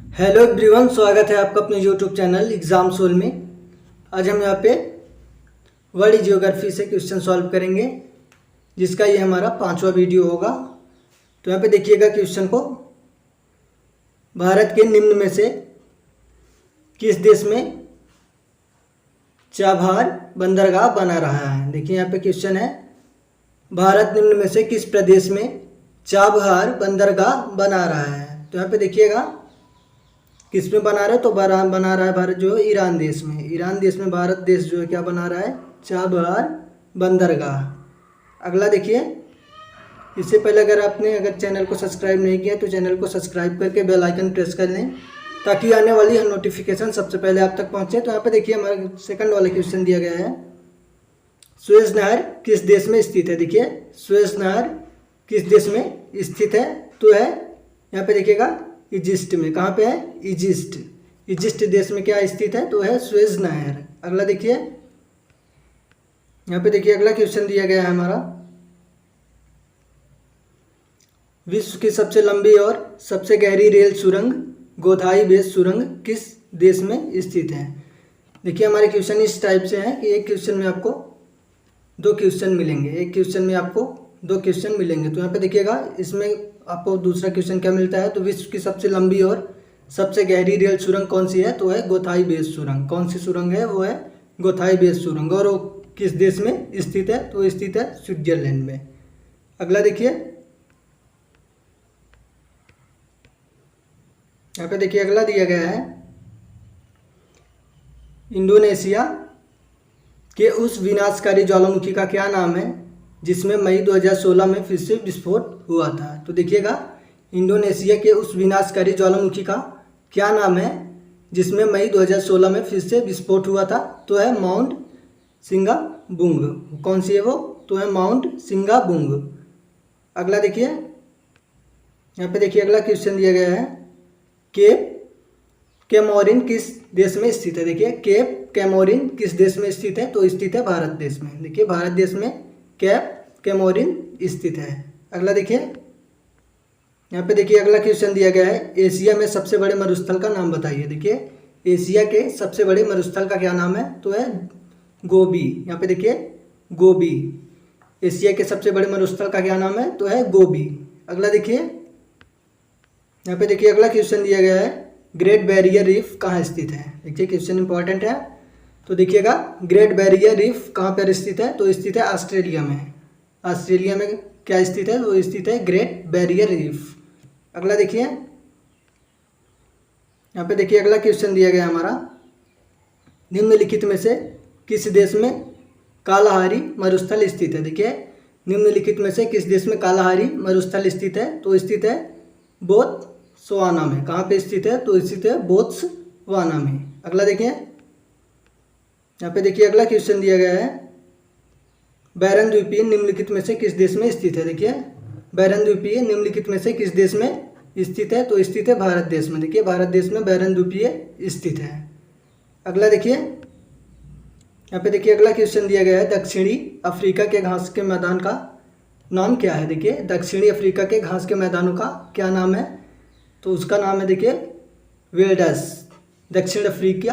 Hello everyone, स्वागत है आपका अपने यूट्यूब चैनल एग्जाम सोल में। आज हम यहाँ पे वर्ल्ड जियोग्राफी से क्वेश्चन सॉल्व करेंगे, जिसका ये हमारा 5वां वीडियो होगा। तो यहाँ पे देखिएगा क्वेश्चन को। भारत के निम्न में से किस देश में चाबहार बंदरगाह बना रहा है। देखिए यहाँ पे क्वेश्चन है, भारत निम्न में से किस प्रदेश में चाबहार बंदरगाह बना रहा है। तो यहाँ पे देखिएगा किस में बना रहा है, तो बना रहा है भारत जो है ईरान देश में। ईरान देश में भारत देश जो है क्या बना रहा है, चाबहार बंदरगाह। अगला देखिए, इससे पहले अगर चैनल को सब्सक्राइब नहीं किया तो चैनल को सब्सक्राइब करके बेल आइकन प्रेस कर लें, ताकि आने वाली हर नोटिफिकेशन सबसे पहले आप तक पहुंचे। तो यहाँ पे देखिए हमारा सेकंड वाला क्वेश्चन दिया गया है, सुएज नहर किस देश में स्थित है। देखिए सुएज नहर किस देश में स्थित है, तो है यहाँ पे देखिएगा इजिप्ट में। कहाँ पे है, इजिप्ट देश में क्या स्थित है, तो है सुएज नहर। अगला देखिए, यहाँ पे देखिए अगला क्वेश्चन दिया गया है हमारा, विश्व की सबसे लंबी और सबसे गहरी रेल सुरंग गोथाई बेस सुरंग किस देश में स्थित है। देखिए हमारे क्वेश्चन इस टाइप से हैं कि एक क्वेश्चन में आपको दो क्वेश्चन मिलेंगे, एक क्वेश्चन में आपको दो क्वेश्चन मिलेंगे। तो यहाँ पे देखिएगा इसमें आपको दूसरा क्वेश्चन क्या मिलता है, तो विश्व की सबसे लंबी और सबसे गहरी रेल सुरंग कौन सी है, तो है गोथाई बेस सुरंग। कौन सी सुरंग है, वो है गोथाई बेस सुरंग। और वो किस देश में स्थित है, तो स्थित है स्विट्जरलैंड में। अगला देखिए, यहाँ पे देखिए अगला दिया गया है, इंडोनेशिया के उस विनाशकारी ज्वालामुखी का क्या नाम है जिसमें मई 2016 में फिर से विस्फोट हुआ था। तो देखिएगा इंडोनेशिया के उस विनाशकारी ज्वालामुखी का क्या नाम है जिसमें मई 2016 में फिर से विस्फोट हुआ था, तो है माउंट सिंगाबुंग। कौन सी है वो, तो है माउंट सिंगाबुंग। अगला देखिए, यहाँ पे देखिए अगला क्वेश्चन दिया गया है, केप कैमोरिन किस देश में स्थित है। देखिए केप कैमोरिन किस देश में स्थित है, तो स्थित है भारत देश में। देखिए भारत देश में केप कैमोरिन स्थित है। अगला देखिए, यहाँ पे देखिए अगला क्वेश्चन दिया गया है, एशिया में सबसे बड़े मरुस्थल का नाम बताइए। देखिए एशिया के सबसे बड़े मरुस्थल का क्या नाम है, तो है गोबी। यहाँ पे देखिए गोबी, एशिया के सबसे बड़े मरुस्थल का क्या नाम है, तो है गोबी। अगला देखिए, यहाँ पे देखिए अगला क्वेश्चन दिया गया है, ग्रेट बैरियर रीफ कहाँ स्थित है। देखिए क्वेश्चन इंपॉर्टेंट है। तो देखिएगा ग्रेट बैरियर रीफ कहाँ पर स्थित है, तो स्थित है ऑस्ट्रेलिया में। ऑस्ट्रेलिया में क्या स्थित है, तो स्थित है ग्रेट बैरियर रीफ। अगला देखिए, यहाँ पे देखिए अगला क्वेश्चन दिया गया हमारा, निम्नलिखित में से किस देश में कालाहारी मरुस्थल स्थित है। देखिए निम्नलिखित में से किस देश में कालाहारी मरुस्थल स्थित है, तो स्थित है बोत्सवाना में। कहाँ पे स्थित है, तो स्थित है बोत्सवाना में। अगला देखिए, यहाँ पे देखिए अगला क्वेश्चन दिया गया है, बैरन द्वीपीय निम्नलिखित में से किस देश में स्थित है। देखिए बैरन द्वीपीय निम्नलिखित में से किस देश में स्थित है, तो स्थित है भारत देश में। देखिए भारत देश में बैरन द्वीपीय स्थित है। अगला देखिए, यहाँ पे देखिए अगला क्वेश्चन दिया गया है, दक्षिणी अफ्रीका के घास के मैदान का नाम क्या है। देखिए दक्षिणी अफ्रीका के घास के मैदानों का क्या नाम है, तो उसका नाम है देखिए विल्डर्स। दक्षिण अफ्रीका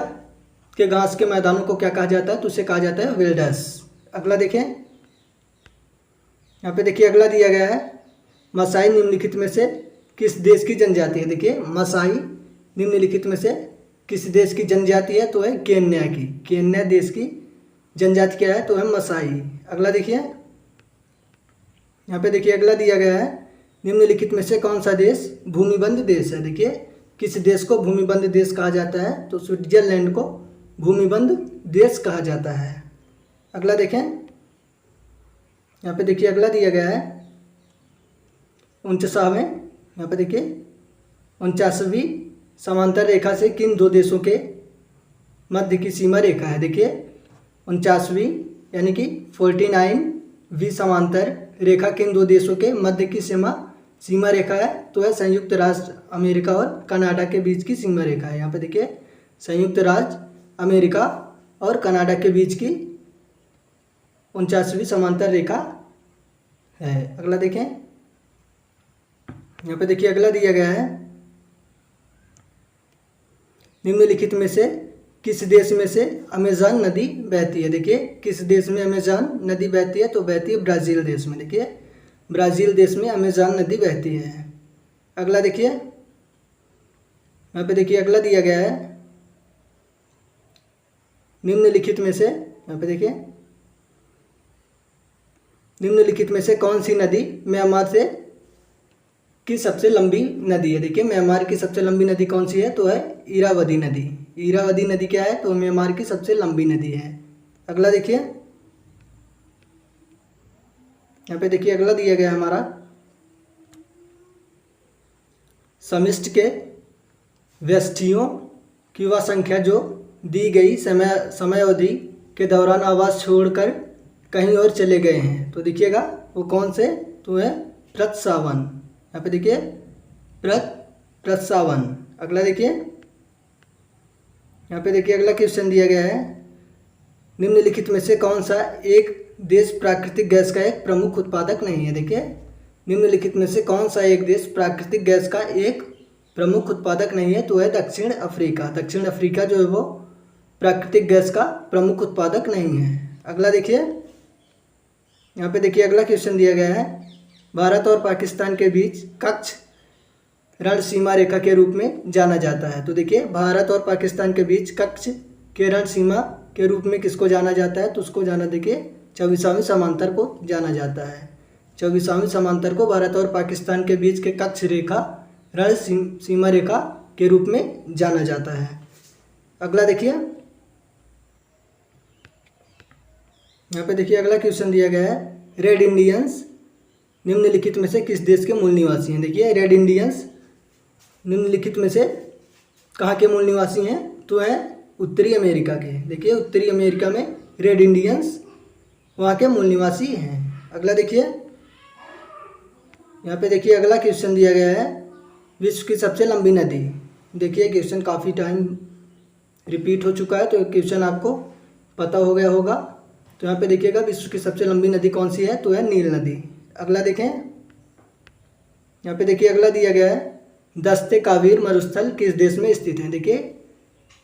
के घास के मैदानों को क्या कहा जाता है, तो उसे कहा जाता है विल्डर्स। अगला देखें, यहाँ पे देखिए अगला दिया गया है, मसाई निम्नलिखित में से किस देश की जनजाति है। देखिए मसाई निम्नलिखित में से किस देश की जनजाति है, तो है केन्या की। केन्या देश की जनजाति क्या है, तो है मसाई। अगला देखिए, यहाँ पे देखिए अगला दिया गया है, निम्नलिखित में से कौन सा देश भूमिबंध देश है। देखिए किस देश को भूमिबंध देश कहा जाता है, तो स्विट्जरलैंड को भूमिबंध देश कहा जाता है। अगला देखें, यहाँ पे देखिए अगला दिया गया है 49वें, यहाँ पे देखिए 49वीं समांतर रेखा से किन दो देशों के मध्य की सीमा रेखा है। देखिए 49वीं यानी कि 49वीं समांतर रेखा किन दो देशों के मध्य की सीमा रेखा है, तो है संयुक्त राज्य अमेरिका और कनाडा के बीच की सीमा रेखा है। यहाँ पे देखिए संयुक्त राज्य अमेरिका और कनाडा के बीच की 49वीं समांतर रेखा है। अगला देखें, यहाँ पे देखिए अगला दिया गया है, निम्नलिखित में से किस देश में से अमेज़न नदी बहती है? देखिए किस देश में अमेज़न नदी बहती है? तो बहती है ब्राज़ील देश में। देखिए ब्राज़ील देश में अमेज़न नदी बहती है। अगला देखिए, यहाँ पे देखिए अगला दिया गया है, निम्नलिखित में से, यहाँ पे देखिए निम्नलिखित में से कौन सी नदी म्यांमार से की सबसे लंबी नदी है? देखिए म्यांमार की सबसे लंबी नदी कौन सी है? तो है इरावदी नदी। इरावदी नदी क्या है? तो म्यांमार की सबसे लंबी नदी है। अगला देखिए, यहाँ पे देखिए अगला दिया गया है हमारा, समिष्ट के व्यष्टियों की वह संख्या जो दी गई समय अवधि के दौरान आवास छोड़कर कहीं और चले गए हैं। तो देखिएगा वो कौन से? तो है प्रत्सावन। यहाँ पे देखिए प्रत्सावन। अगला देखिए, यहाँ पे देखिए अगला क्वेश्चन दिया गया है, निम्नलिखित में से कौन सा एक देश प्राकृतिक गैस का एक प्रमुख उत्पादक नहीं है? देखिए निम्नलिखित में से कौन सा एक देश प्राकृतिक गैस का एक प्रमुख उत्पादक नहीं है? तो है दक्षिण अफ्रीका। दक्षिण अफ्रीका जो है वो प्राकृतिक गैस का प्रमुख उत्पादक नहीं है। अगला देखिए, यहाँ पे देखिए अगला क्वेश्चन दिया गया है, भारत और पाकिस्तान के बीच कच्छ रण सीमा रेखा के रूप में जाना जाता है। तो देखिए भारत और पाकिस्तान के बीच कच्छ के रण सीमा के रूप में किसको जाना जाता है? तो उसको जाना, देखिए 24वां समांतर को जाना जाता है। 24वां समांतर को भारत और पाकिस्तान के बीच के कच्छ रेखा रण सीमा रेखा के रूप में जाना जाता है। अगला देखिए, यहाँ पे देखिए अगला क्वेश्चन दिया गया है, रेड इंडियंस निम्नलिखित में से किस देश के मूल निवासी हैं? देखिए रेड इंडियंस निम्नलिखित में से कहाँ के मूल निवासी हैं? तो है उत्तरी अमेरिका के। देखिए उत्तरी अमेरिका में रेड इंडियंस वहाँ के मूल निवासी हैं। अगला देखिए, यहाँ पे देखिए अगला क्वेश्चन दिया गया है, विश्व की सबसे लंबी नदी। देखिए क्वेश्चन काफ़ी टाइम रिपीट हो चुका है तो क्वेश्चन आपको पता हो गया होगा। तो यहाँ पे देखिएगा विश्व की सबसे लंबी नदी कौन सी है? तो है नील नदी। अगला देखें, यहाँ पे देखिए अगला दिया गया है, दस्ते कावीर मरुस्थल किस देश में स्थित है? देखिए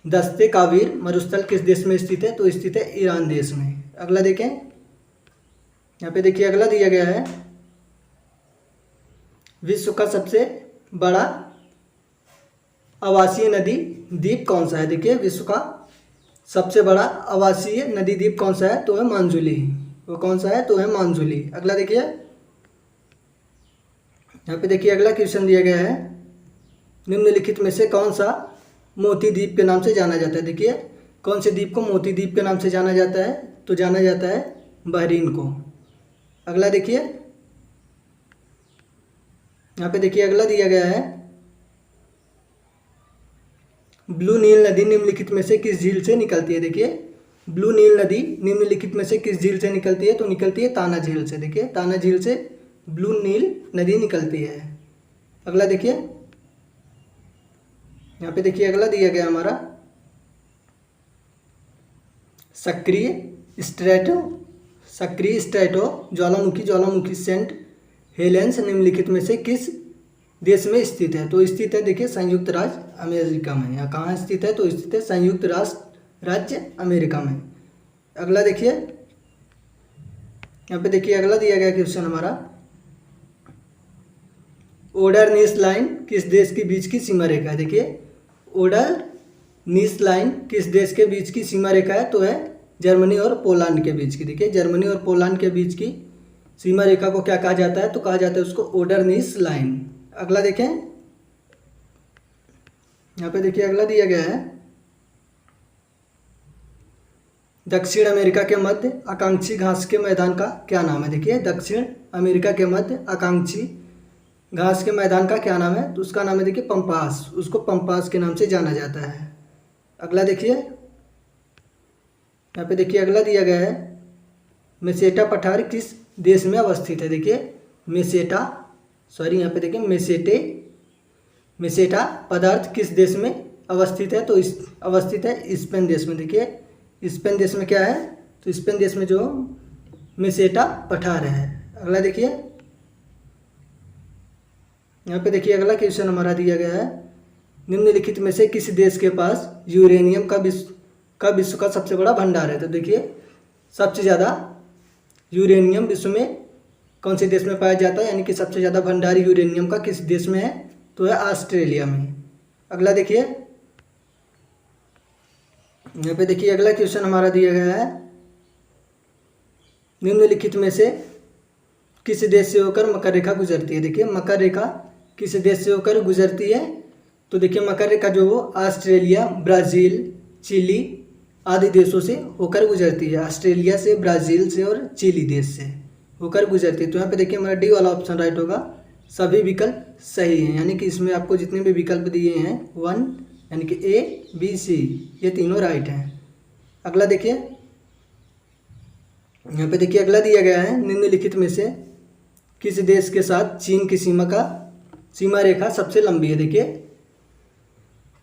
दस्ते कावीर मरुस्थल किस देश में स्थित है? तो स्थित है ईरान देश में। अगला देखें, यहाँ पे देखिए अगला दिया गया है, विश्व का सबसे बड़ा आवासीय नदी द्वीप कौन सा है? देखिए विश्व का सबसे बड़ा आवासीय नदी द्वीप कौन सा है? तो है मांजुली। वो कौन सा है? तो है मांजुली। अगला देखिए, यहाँ पे देखिए अगला क्वेश्चन दिया गया है, निम्नलिखित में से कौन सा मोती द्वीप के नाम से जाना जाता है? देखिए कौन से द्वीप को मोती द्वीप के नाम से जाना जाता है? तो जाना जाता है बहरीन को। अगला देखिए, यहाँ पे देखिए अगला दिया गया है, ब्लू नील नदी निम्नलिखित में से किस झील से निकलती है? देखिए ब्लू नील नदी निम्नलिखित में से किस झील से निकलती है? तो निकलती है ताना झील से। देखिए ताना झील से ब्लू नील नदी निकलती है। अगला देखिए, यहाँ पे देखिए अगला दिया गया हमारा, सक्रिय स्ट्रेटो ज्वालामुखी सेंट हेलेंस निम्नलिखित में से किस देश में स्थित है? तो स्थित है देखिए संयुक्त राज्य अमेरिका में। यहाँ कहाँ स्थित है? तो स्थित है संयुक्त राज्य अमेरिका में। अगला देखिए, यहाँ पे देखिए अगला दिया गया क्वेश्चन हमारा, ओडरनीस लाइन किस देश के बीच की सीमा रेखा है? देखिए ओडरनीस लाइन किस देश के बीच की सीमा रेखा है? तो है जर्मनी और पोलैंड के बीच की। देखिए जर्मनी और पोलैंड के बीच की सीमा रेखा को क्या कहा जाता है? तो कहा जाता है उसको ओडरनीस लाइन। अगला देखें, यहाँ पे देखिए अगला दिया गया है, दक्षिण अमेरिका के मध्य आकांक्षी घास के मैदान का क्या नाम है? देखिए दक्षिण अमेरिका के मध्य आकांक्षी घास के मैदान का क्या नाम है? तो उसका नाम है देखिए पंपास। उसको पंपास के नाम से जाना जाता है। अगला देखिए, यहाँ पे देखिए अगला दिया गया है, मेसेटा पठार किस देश में अवस्थित है? देखिए यहाँ पे देखिए मेसेटा पदार्थ किस देश में अवस्थित है? तो अवस्थित है स्पेन देश में। देखिए स्पेन देश में क्या है? तो स्पेन देश में जो मेसेटा पठार है। अगला देखिए, यहाँ पे देखिए अगला क्वेश्चन हमारा दिया गया है, निम्नलिखित में से किस देश के पास यूरेनियम का विश्व का सबसे बड़ा भंडार है। तो देखिए सबसे ज़्यादा यूरेनियम विश्व में कौन से देश में पाया जाता है, यानी कि सबसे ज़्यादा भंडार यूरेनियम का किस देश में है, तो है ऑस्ट्रेलिया में। अगला देखिए, यहाँ पे देखिए अगला क्वेश्चन हमारा दिया गया है, निम्नलिखित में से किस देश से होकर मकर रेखा गुजरती है। देखिए मकर रेखा किस देश से होकर गुजरती है, तो देखिए मकर रेखा जो वो ऑस्ट्रेलिया, ब्राज़ील, चिली आदि देशों से होकर गुजरती है। ऑस्ट्रेलिया से, ब्राज़ील से और चिली देश से होकर गुजरती है। तो यहाँ पे देखिए हमारा डी वाला ऑप्शन राइट होगा, सभी विकल्प सही हैं, यानी कि इसमें आपको जितने भी विकल्प दिए हैं 1 यानी कि ए बी सी ये तीनों राइट हैं। अगला देखिए, यहाँ पे देखिए अगला दिया गया है, निम्नलिखित में से किस देश के साथ चीन की सीमा रेखा सबसे लंबी है। देखिए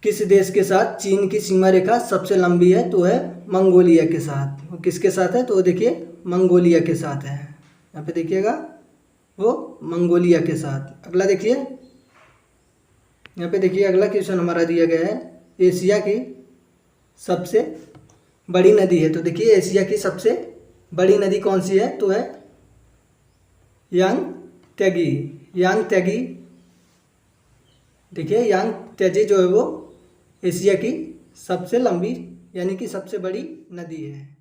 किस देश के साथ चीन की सीमा रेखा सबसे लंबी है, तो है मंगोलिया के साथ। वो किसके साथ है, तो देखिए मंगोलिया के साथ है। यहाँ पे देखिएगा वो मंगोलिया के साथ। अगला देखिए, यहाँ पे देखिए अगला क्वेश्चन हमारा दिया गया है, एशिया की सबसे बड़ी नदी है। तो देखिए एशिया की सबसे बड़ी नदी कौन सी है, तो है यांगत्यागी। देखिए यांगत्यागी जो है वो एशिया की सबसे लंबी यानी कि सबसे बड़ी नदी है।